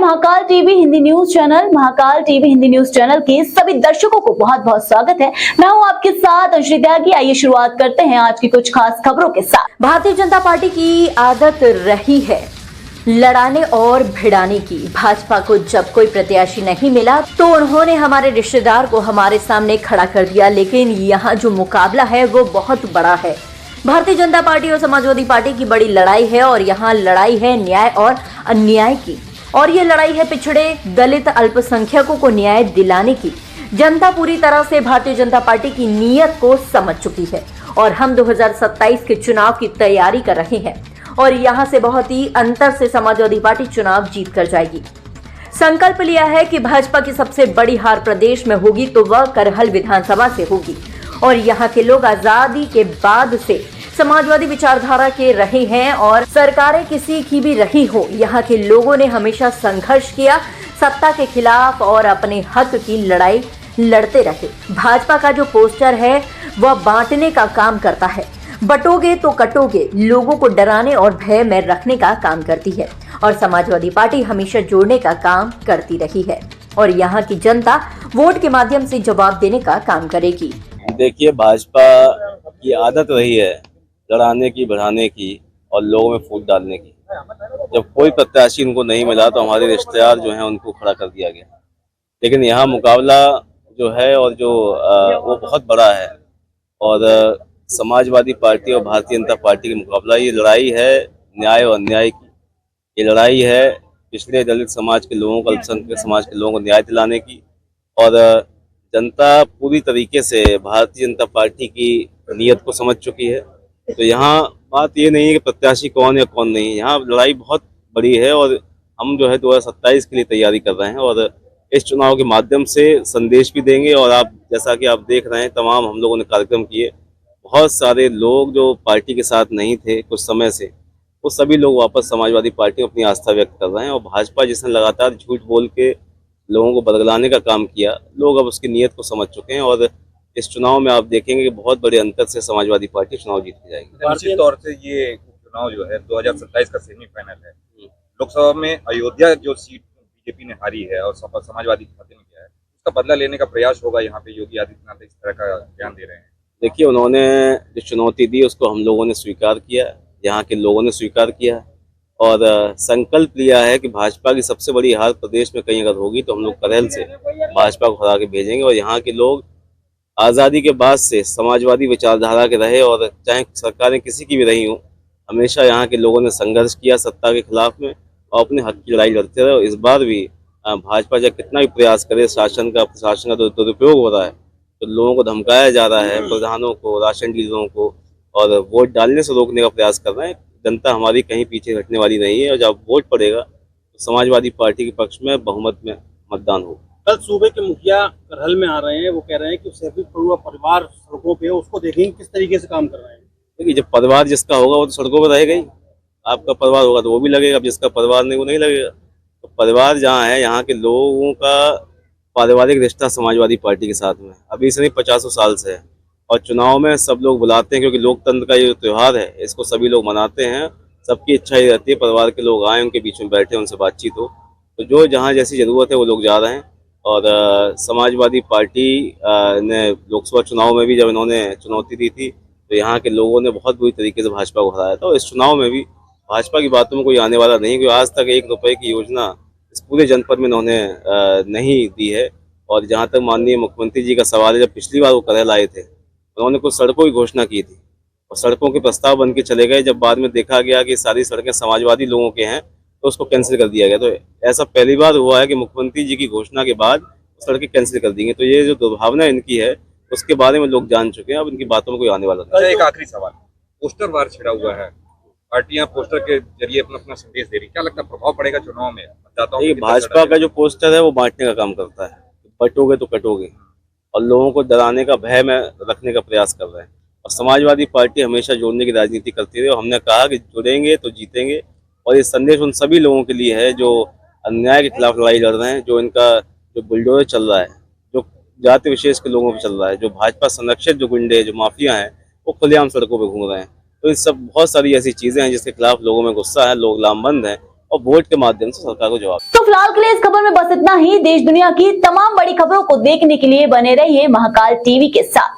Mahakal TV Hindi news channel के सभी दर्शकों को बहुत बहुत स्वागत है। मैं हूं आपके साथ अंशु त्यागी। आइए शुरुआत करते हैं आज की कुछ खास खबरों के साथ। भारतीय जनता पार्टी की आदत रही है लड़ाने और भिड़ाने की। भाजपा को जब कोई प्रत्याशी नहीं मिला तो उन्होंने हमारे रिश्तेदार को हमारे सामने खड़ा कर दिया, लेकिन यहाँ जो मुकाबला है वो बहुत बड़ा है। भारतीय जनता पार्टी और समाजवादी पार्टी की बड़ी लड़ाई है और यहाँ लड़ाई है न्याय और अन्याय की, और ये लड़ाई है पिछड़े दलित अल्पसंख्यकों को न्याय दिलाने की। जनता पूरी तरह से भारतीय जनता पार्टी की नीयत को समझ चुकी है और हम 2027 के चुनाव की तैयारी कर रहे हैं और यहाँ से बहुत ही अंतर से समाजवादी पार्टी चुनाव जीत कर जाएगी। संकल्प लिया है कि भाजपा की सबसे बड़ी हार प्रदेश में होगी तो वह करहल विधानसभा से होगी और यहाँ के लोग आजादी के बाद से समाजवादी विचारधारा के रहे हैं और सरकारें किसी की भी रही हो, यहाँ के लोगों ने हमेशा संघर्ष किया सत्ता के खिलाफ और अपने हक की लड़ाई लड़ते रहे। भाजपा का जो पोस्टर है वह बांटने का काम करता है, बटोगे तो कटोगे, लोगों को डराने और भय में रखने का काम करती है और समाजवादी पार्टी हमेशा जोड़ने का काम करती रही है और यहाँ की जनता वोट के माध्यम से जवाब देने का काम करेगी। देखिए, भाजपा की आदत रही है लड़ाने की, बढ़ाने की और लोगों में फूट डालने की। जब कोई प्रत्याशी उनको नहीं मिला तो हमारे रिश्तेदार जो हैं उनको खड़ा कर दिया गया, लेकिन यहाँ मुकाबला जो है और जो वो बहुत बड़ा है और समाजवादी पार्टी और भारतीय जनता पार्टी का मुकाबला, ये लड़ाई है न्याय और अन्याय की। ये लड़ाई है पिछड़े दलित समाज के लोगों को, अल्पसंख्यक समाज के लोगों को न्याय दिलाने की और जनता पूरी तरीके से भारतीय जनता पार्टी की नीयत को समझ चुकी है। तो यहाँ बात ये नहीं है कि प्रत्याशी कौन है कौन नहीं है, यहाँ लड़ाई बहुत बड़ी है और हम जो है 2027 के लिए तैयारी कर रहे हैं और इस चुनाव के माध्यम से संदेश भी देंगे। और आप जैसा कि आप देख रहे हैं, तमाम हम लोगों ने कार्यक्रम किए, बहुत सारे लोग जो पार्टी के साथ नहीं थे कुछ समय से, वो सभी लोग वापस समाजवादी पार्टी में अपनी आस्था व्यक्त कर रहे हैं और भाजपा जिसने लगातार झूठ बोल के लोगों को बदलाने का काम किया, लोग अब उसकी नीयत को समझ चुके हैं और इस चुनाव में आप देखेंगे कि बहुत बड़े अंतर से समाजवादी पार्टी चुनाव जीत के जाएगी। निश्चित तौर से ये चुनाव जो है 2027 का सेमीफाइनल है। लोकसभा में अयोध्या जो सीट बीजेपी ने हारी है और समाजवादी पार्टी ने किया है, उसका बदला लेने का प्रयास होगा। यहाँ पे योगी आदित्यनाथ इस तरह का बयान दे रहे हैं। देखिए, उन्होंने जो चुनौती दी उसको हम लोगों ने स्वीकार किया, यहाँ के लोगों ने स्वीकार किया और संकल्प लिया है कि भाजपा की सबसे बड़ी हार प्रदेश में कहीं अगर होगी तो हम लोग करहल से भाजपा को हरा के भेजेंगे और यहाँ के लोग आज़ादी के बाद से समाजवादी विचारधारा के रहे और चाहे सरकारें किसी की भी रही हों, हमेशा यहाँ के लोगों ने संघर्ष किया सत्ता के खिलाफ में और अपने हक की लड़ाई लड़ते रहे। और इस बार भी भाजपा जब कितना भी प्रयास करे, प्रशासन का दुरुपयोग हो रहा है, तो लोगों को धमकाया जा रहा है, प्रधानों को, राशन डीलरों को, और वोट डालने से रोकने का प्रयास कर रहे हैं। जनता हमारी कहीं पीछे हटने वाली नहीं है और जब वोट पड़ेगा तो समाजवादी पार्टी के पक्ष में बहुमत में मतदान होगा। कल सूबे के मुखिया करहल में आ रहे हैं, वो कह रहे हैं कि सैफिक पड़ुआ परिवार सड़कों पे है, उसको देखेंगे किस तरीके से काम कर रहे हैं। देखिए, जब परिवार जिसका होगा वो तो सड़कों पर रहेगा ही, आपका परिवार होगा तो वो भी लगेगा, अब जिसका परिवार नहीं वो नहीं लगेगा। तो परिवार जहाँ है, यहाँ के लोगों का पारिवारिक रिश्ता समाजवादी पार्टी के साथ में अभी से नहीं 50 साल से है और चुनाव में सब लोग बुलाते हैं क्योंकि लोकतंत्र का ये त्यौहार है, इसको सभी लोग मनाते हैं। सबकी इच्छा ही रहती है परिवार के लोग आए, उनके बीच में बैठे, उनसे बातचीत हो। तो जो जहाँ जैसी ज़रूरत है वो लोग जा रहे हैं और समाजवादी पार्टी ने लोकसभा चुनाव में भी जब इन्होंने चुनौती दी थी तो यहाँ के लोगों ने बहुत बुरी तरीके से भाजपा को हराया था और इस चुनाव में भी भाजपा की बातों में कोई आने वाला नहीं, क्योंकि आज तक 1 रुपये की योजना इस पूरे जनपद में इन्होंने नहीं दी है। और जहाँ तक माननीय मुख्यमंत्री जी का सवाल है, जब पिछली बार वो करहल आए थे उन्होंने कुछ सड़कों की घोषणा की थी और सड़कों के प्रस्ताव बन के चले गए। जब बाद में देखा गया कि सारी सड़कें समाजवादी लोगों के हैं तो उसको कैंसिल कर दिया गया। तो ऐसा पहली बार हुआ है कि मुख्यमंत्री जी की घोषणा के बाद सड़कें कैंसिल कर दी गई। तो ये जो दुर्भावना इनकी है उसके बारे में लोग जान चुके हैं, अब इनकी बातों में कोई आने वाला नहीं। एक आखिरी सवाल, पोस्टर वार छिड़ा हुआ है, पार्टियां पोस्टर के जरिए अपना अपना संदेश दे रही, क्या लगता है प्रभाव पड़ेगा चुनाव में? भाजपा का जो पोस्टर है वो बांटने का काम करता है, बटोगे तो कटोगे, और लोगों को डराने का, भय में रखने का प्रयास कर रहे हैं। और समाजवादी पार्टी हमेशा जोड़ने की राजनीति करती रही और हमने कहा कि जुड़ेंगे तो जीतेंगे। और ये संदेश उन सभी लोगों के लिए है जो अन्याय के खिलाफ लड़ाई लड़ रहे हैं, जो इनका जो बुलडोजर चल रहा है, जो जाति विशेष के लोगों पर चल रहा है, जो भाजपा संरक्षित जो गुंडे, जो माफिया हैं, वो खुलेआम सड़कों पर घूम रहे हैं। तो ये सब बहुत सारी ऐसी चीज़ें हैं जिसके खिलाफ लोगों में गुस्सा है, लोग लामबंद हैं और वोट के माध्यम से सरकार को जवाब। तो फिलहाल के लिए इस खबर में बस इतना ही। देश दुनिया की तमाम बड़ी खबरों को देखने के लिए बने रहिए महाकाल टीवी के साथ।